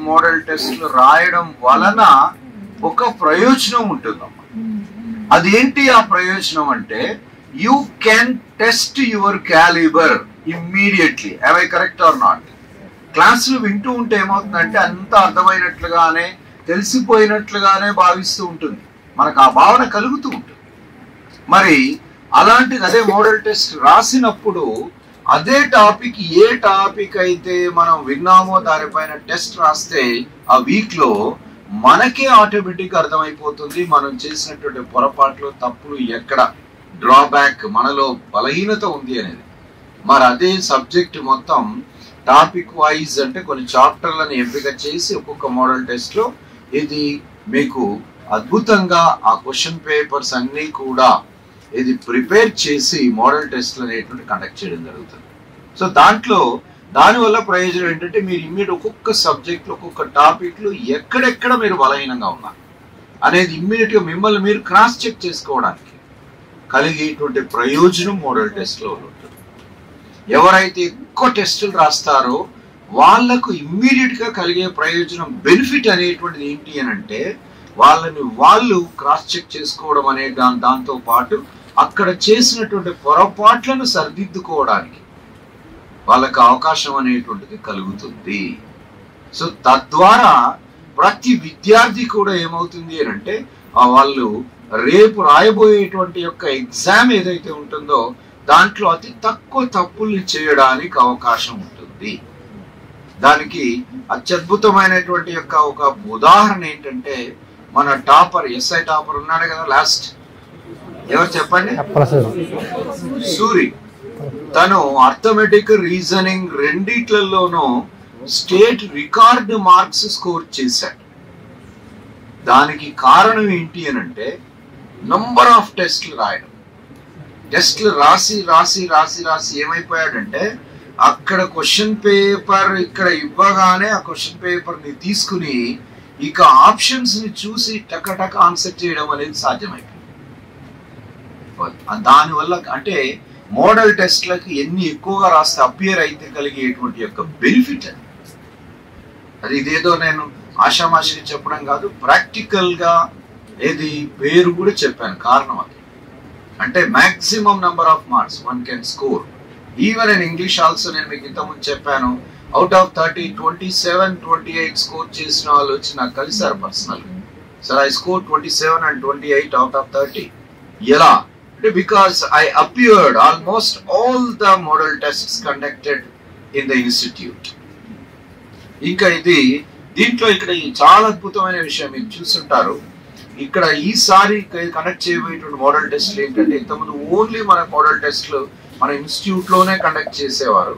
Model టెస్ట్లు రాయడం వలన ఒక ప్రయోజనం ఉంటుందమ్మా. అదేంటి ఆ ప్రయోజనం అంటే, you can test your calibre immediately. am I correct or not? క్లాసులు వింటూ ఉంటే ఏమవుతుందంటే అంత అర్థమైనట్లుగానే తెలిసిపోయినట్లుగానే భావిస్తూ ఉంటుంది, మనకు ఆ భావన కలుగుతూ ఉంటుంది. మరి అలాంటిది అదే మోడల్ టెస్ట్ రాసినప్పుడు అదే టాపిక్ ఏ టాపిక్ అయితే మనం విన్నామో దానిపైన టెస్ట్ రాస్తే ఆ వీక్ లో మనకే ఆటోమేటిక్ అర్థమైపోతుంది మనం చేసినటువంటి పొరపాట్లు, తప్పులు, ఎక్కడ డ్రాబ్యాక్, మనలో బలహీనత ఉంది అనేది. మరి అదే సబ్జెక్ట్ మొత్తం టాపిక్ వైజ్ అంటే కొన్ని చాప్టర్లను ఎంపిక చేసి ఒక్కొక్క మోడల్ టెస్ట్ లో ఇది మీకు అద్భుతంగా ఆ క్వశ్చన్ పేపర్స్ అన్ని కూడా ఇది ప్రిపేర్ చేసి మోడల్ టెస్ట్లు అనేటువంటి కండక్ట్ చేయడం జరుగుతుంది. సో దానివల్ల ప్రయోజనం ఏంటంటే మీరు ఇమ్మీడియట్ ఒక్కొక్క సబ్జెక్ట్ ఒక్కొక్క టాపిక్ లో ఎక్కడెక్కడ మీరు బలహీనంగా ఉన్నారు అనేది ఇమ్మీడియట్ గా మిమ్మల్ని మీరు క్రాస్ చెక్ చేసుకోవడానికి కలిగేటువంటి ప్రయోజనం మోడల్ టెస్ట్ లో ఉంటుంది. ఎవరైతే ఎక్కువ టెస్టులు రాస్తారో వాళ్లకు ఇమ్మీడియట్ గా కలిగే ప్రయోజనం, బెనిఫిట్ అనేటువంటిది ఏంటి అని అంటే వాళ్ళని వాళ్ళు క్రాస్ చెక్ చేసుకోవడం అనే దాంతో పాటు అక్కడ చేసినటువంటి పొరపాట్లను సరిదిద్దుకోవడానికి వాళ్ళకి అవకాశం అనేటువంటిది కలుగుతుంది. సో తద్వారా ప్రతి విద్యార్థి కూడా ఏమవుతుంది అని అంటే వాళ్ళు రేపు రాయబోయేటువంటి యొక్క ఎగ్జామ్ ఏదైతే ఉంటుందో దాంట్లో అతి తక్కువ తప్పుల్ని చేయడానికి అవకాశం ఉంటుంది. దానికి అత్యద్భుతమైనటువంటి యొక్క ఒక ఉదాహరణ ఏంటంటే మన టాపర్, ఎస్ఐ టాపర్ ఉన్నాడు కదా లాస్ట్, ఎవరు చెప్పండి? సూరి. తను అర్థమెటిక్, రీజనింగ్ రెండిట్లలోనూ స్టేట్ రికార్డ్ మార్క్స్ స్కోర్ చేశాడు. దానికి కారణం ఏంటి అని అంటే నంబర్ ఆఫ్ టెస్ట్లు రాయడం. టెస్ట్లు రాసి రాసి రాసి రాసి ఏమైపోయాడంటే అక్కడ క్వశ్చన్ పేపర్ ఇక్కడ ఇవ్వగానే ఆ క్వశ్చన్ పేపర్ ని తీసుకుని ఇక ఆప్షన్స్ ని చూసి టక ఆన్సర్ చేయడం అనేది సాధ్యమైపోయింది. దానివల్ల అంటే మోడల్ టెస్ట్లకి ఎన్ని ఎక్కువగా రాస్తే అపియర్ అయితే కలిగేటువంటి యొక్క బెనిఫిట్ అది ఇదేదో నేను ఆషామాషిగా చెప్పడం కాదు, ప్రాక్టికల్ గా ఏది పేరు కూడా చెప్పాను. కారణం అది అంటే maximum number of marks one can score. Even in English also నేను మీకు ఇంతకుముందు చెప్పాను, అవుట్ ఆఫ్ 30 27 28 స్కోర్ చేసిన వాళ్ళు వచ్చి నాకు కలిసారు personal. Sir I score 27 and 28 out of 30. ఎలా అంటే because I appeared almost all the model tests conducted in the institute. ఇంకా దీంట్లో ఇక్కడ చాలా అద్భుతమైన విషయం మీరు చూస్తుంటారు. ఇక్కడ ఈసారి కండక్ట్ చేయబోయేటువంటి మోడల్ టెస్ట్లు ఏంటంటే ఇంతకుముందు ఓన్లీ మన మోడల్ టెస్ట్లు మన ఇన్స్టిట్యూట్ లోనే కండక్ట్ చేసేవారు.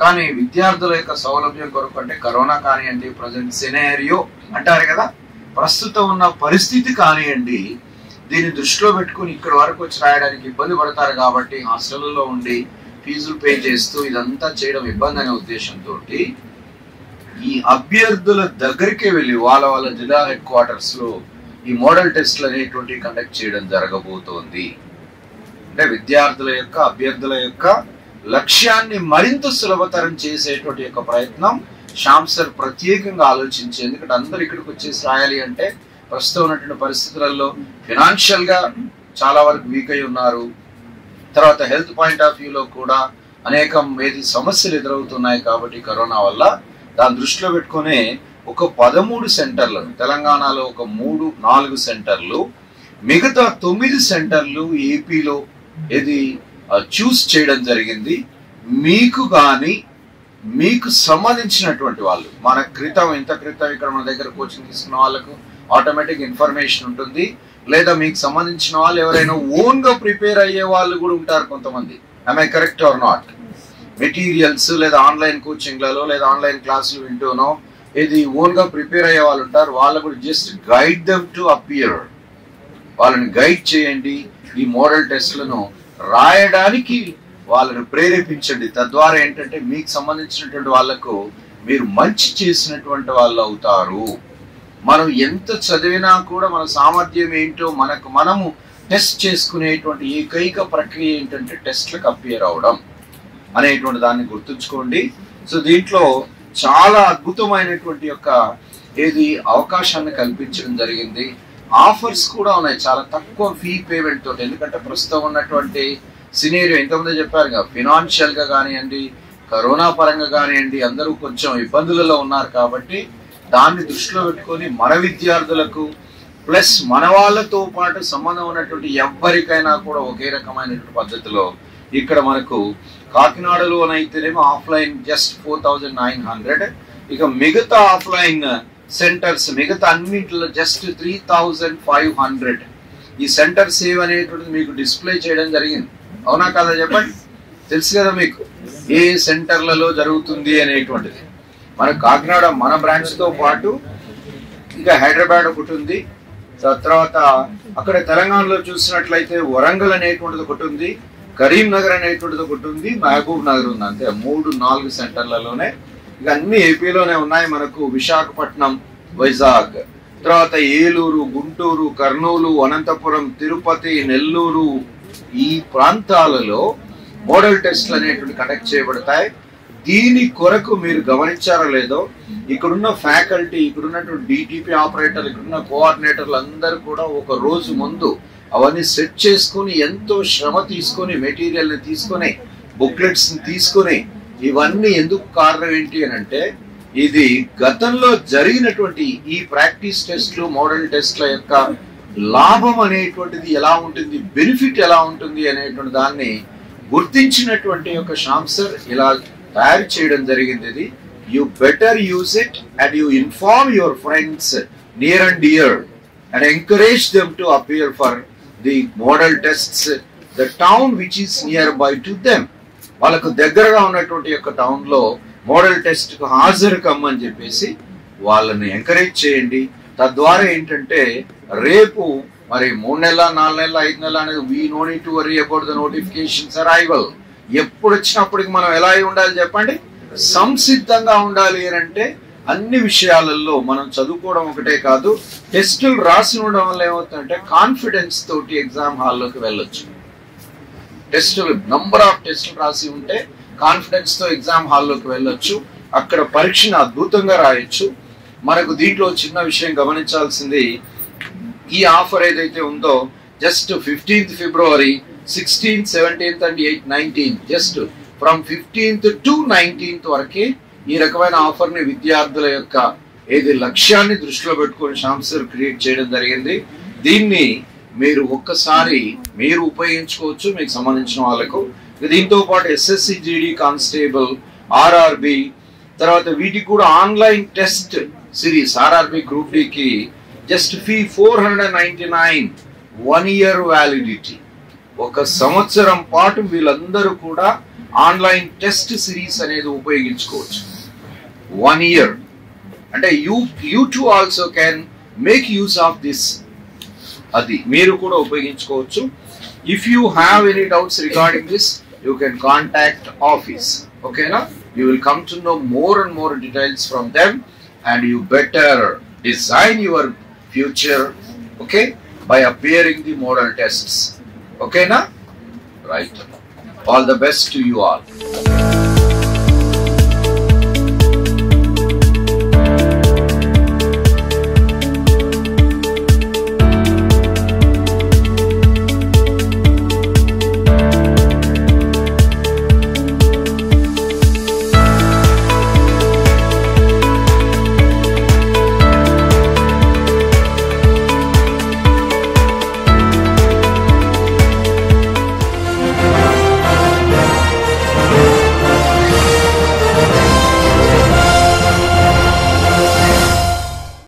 కానీ విద్యార్థుల యొక్క సౌలభ్యం కొరకు అంటే కరోనా కానివ్వండి, ప్రజెంట్ సినారియో అంటారు కదా, ప్రస్తుతం ఉన్న పరిస్థితి కానివ్వండి, దీన్ని దృష్టిలో పెట్టుకుని ఇక్కడ వరకు వచ్చి రాయడానికి ఇబ్బంది పడతారు కాబట్టి హాస్టల్లో ఉండి ఫీజులు పే చేస్తూ ఇదంతా చేయడం ఇబ్బంది అనే ఉద్దేశంతో ఈ అభ్యర్థుల దగ్గరికి వెళ్ళి వాళ్ళ జిల్లా హెడ్ క్వార్టర్స్ లో ఈ మోడల్ టెస్ట్లు అనేటువంటి కండక్ట్ చేయడం జరగబోతోంది. అంటే అభ్యర్థుల యొక్క లక్ష్యాన్ని మరింత సులభతరం చేసేటువంటి యొక్క ప్రయత్నం శ్యామ్ సార్ ప్రత్యేకంగా ఆలోచించి, ఎందుకంటే అందరు ఇక్కడికి వచ్చేసి రాయాలి అంటే ప్రస్తుతం ఉన్నటువంటి పరిస్థితులలో ఫినాన్షియల్ గా చాలా వరకు వీక్ అయి ఉన్నారు. తర్వాత హెల్త్ పాయింట్ ఆఫ్ వ్యూలో కూడా అనేక సమస్యలు ఎదురవుతున్నాయి. కాబట్టి కరోనా వల్ల దాన్ని దృష్టిలో పెట్టుకునే ఒక 13 సెంటర్లను తెలంగాణలో ఒక 3-4 సెంటర్లు, మిగతా 9 సెంటర్లు ఏపీలో చూస్ చేయడం జరిగింది. మీకు కానీ మీకు సంబంధించినటువంటి వాళ్ళు ఇంత క్రితం ఇక్కడ మన దగ్గర కోచింగ్ తీసుకున్న వాళ్ళకు ఆటోమేటిక్ ఇన్ఫర్మేషన్ ఉంటుంది. లేదా మీకు సంబంధించిన వాళ్ళు ఎవరైనా ఓన్ గా ప్రిపేర్ అయ్యే వాళ్ళు కూడా ఉంటారు కొంతమంది. am I correct or not? Materials లేదా ఆన్లైన్ కోచింగ్లలో లేదా ఆన్లైన్ క్లాసులు వింటూనో ఓన్ గా ప్రిపేర్ అయ్యే వాళ్ళు ఉంటారు. వాళ్ళు కూడా just guide them to appear. వాళ్ళని గైడ్ చేయండి, ఈ మోడల్ టెస్ట్లను రాయడానికి వాళ్ళని ప్రేరేపించండి. తద్వారా ఏంటంటే మీకు సంబంధించినటువంటి వాళ్లకు మీరు మంచి చేసినటువంటి వాళ్ళు అవుతారు. మనం ఎంత చదివినా కూడా మన సామర్థ్యం ఏంటో మనము టెస్ట్ చేసుకునేటువంటి ఏకైక ప్రక్రియ ఏంటంటే టెస్ట్లకు అపియర్ అవడం అనేటువంటి దాన్ని గుర్తుంచుకోండి. సో దీంట్లో చాలా అద్భుతమైనటువంటి యొక్క అవకాశాన్ని కల్పించడం జరిగింది. ఆఫర్స్ కూడా ఉన్నాయి చాలా తక్కువ ఫీ పేమెంట్ తోటి. ఎందుకంటే ప్రస్తుతం ఉన్నటువంటి సినేరియో ఇంతకుముందే చెప్పారు కదా, ఫినాన్షియల్ గా కానివ్వండి, కరోనా పరంగా కానివ్వండి, అందరూ కొంచెం ఇబ్బందులలో ఉన్నారు. కాబట్టి దాన్ని దృష్టిలో పెట్టుకొని మన విద్యార్థులకు ప్లస్ మన వాళ్ళతో పాటు సంబంధం ఉన్నటువంటి ఎవరికైనా కూడా ఒకే రకమైనటువంటి పద్ధతిలో ఇక్కడ మనకు కాకినాడలోనైతేనేమో ఆఫ్లైన్ జస్ట్ 4900, ఇక మిగతా ఆఫ్లైన్ సెంటర్స్ మిగతా అన్నింటిలో జస్ట్ 3500. ఈ సెంటర్ సేవ్ అనేటువంటిది మీకు డిస్ప్లే చేయడం జరిగింది. అవునా కదా చెప్పండి, తెలుసు కదా మీకు ఏ సెంటర్లలో జరుగుతుంది అనేటువంటిది. మన కాకినాడ మన బ్రాంచ్ తో పాటు ఇంకా హైదరాబాద్ ఒకటి ఉంది, తర్వాత అక్కడ తెలంగాణలో చూసినట్లయితే వరంగల్ అనేటువంటిది ఒకటి ఉంది, కరీంనగర్ అనేటువంటిది ఒకటి ఉంది, మహబూబ్ నగర్ ఉంది. అంతే 3-4 సెంటర్లలోనే. ఇక అన్ని ఏపీలోనే ఉన్నాయి మనకు. విశాఖపట్నం, వైజాగ్, తర్వాత ఏలూరు, గుంటూరు, కర్నూలు, అనంతపురం, తిరుపతి, నెల్లూరు ఈ ప్రాంతాలలో మోడల్ టెస్ట్లు అనేటువంటి కండక్ట్ చేయబడతాయి. దీని కొరకు మీరు గమనించారో లేదో, ఇక్కడున్న ఫ్యాకల్టీ, ఇక్కడున్నటువంటి డిటిపి ఆపరేటర్, ఇక్కడున్న కోఆర్డినేటర్లు అందరూ కూడా ఒక రోజు ముందు అవన్నీ సెట్ చేసుకుని ఎంతో శ్రమ తీసుకొని మెటీరియల్ ని తీసుకొని బుక్లెట్స్ ని తీసుకొని, ఇవన్నీ ఎందుకు కారణం ఏంటి అని అంటే, ఇది గతంలో జరిగినటువంటి ఈ ప్రాక్టీస్ టెస్ట్లు మోడల్ టెస్ట్ల యొక్క లాభం అనేటువంటిది ఎలా ఉంటుంది, బెనిఫిట్ ఎలా ఉంటుంది అనేటువంటి దాన్ని గుర్తించినటువంటి యొక్క శ్యామ్ సార్ ఇలా తయారు చేయడం జరిగింది. ఇది you better use it and you inform your friends near and dear and encourage them to appear for the model tests the town which is near by to them. వాళ్ళకు దగ్గరగా ఉన్నటువంటి యొక్క టౌన్ లో మోడల్ టెస్ట్ కు హాజరు కమ్మని చెప్పేసి వాళ్ళని ఎంకరేజ్ చేయండి. తద్వారా ఏంటంటే రేపు మరి 3 నెలల 4 నెలల 5 నెలల అనేది we know need to worry about the notifications arrival. ఎప్పుడు వచ్చినప్పటికి మనం ఎలా ఉండాలి చెప్పండి, సంసిద్ధంగా ఉండాలి అని అంటే అన్ని విషయాలలో మనం చదువుకోవడం ఒకటే కాదు, టెస్టులు రాసి ఉండడం వల్ల ఏమవుతుందంటే కాన్ఫిడెన్స్ తోటి ఎగ్జామ్ హాల్లోకి వెళ్ళొచ్చు. టెస్టులు నంబర్ ఆఫ్ టెస్టులు రాసి ఉంటే కాన్ఫిడెన్స్ తో ఎగ్జామ్ హాల్లోకి వెళ్ళొచ్చు, అక్కడ పరీక్షను అద్భుతంగా రాయొచ్చు. మనకు దీంట్లో చిన్న విషయం గమనించాల్సింది, ఈ ఆఫర్ ఏదైతే ఉందో just 15th February, 16th, 17th and 8th, 19th, just from 15th to 19th వరకే ఈ రకమైన ఆఫర్ ని విద్యార్థుల యొక్క లక్ష్యాన్ని దృష్టిలో పెట్టుకొని శ్యామ్ సార్ క్రియేట్ చేయడం జరిగింది. దీన్ని మీరు ఒక్కసారి మీరు ఉపయోగించుకోవచ్చు మీకు సంబంధించిన వాళ్ళకు. దీంతో పాటు SSC GD కానిస్టేబుల్, RRB, తర్వాత వీటికి కూడా online test series RRB group D కి జస్ట్ ఫీ 499, 1 year వ్యాలిడిటీ. 1 సంవత్సరం పాటు వీళ్ళందరూ కూడా ఆన్లైన్ టెస్ట్ సిరీస్ అనేది ఉపయోగించుకోవచ్చు. 1 year అంటే you too also can make use of this. అది మీరు కూడా ఉపయోగించుకోవచ్చు. If you have any doubts regarding this, you can contact office. Okay na? You will come to know more and more details from them and you better design your future, okay, by appearing the model tests. Okay na? Right. All the best to you all.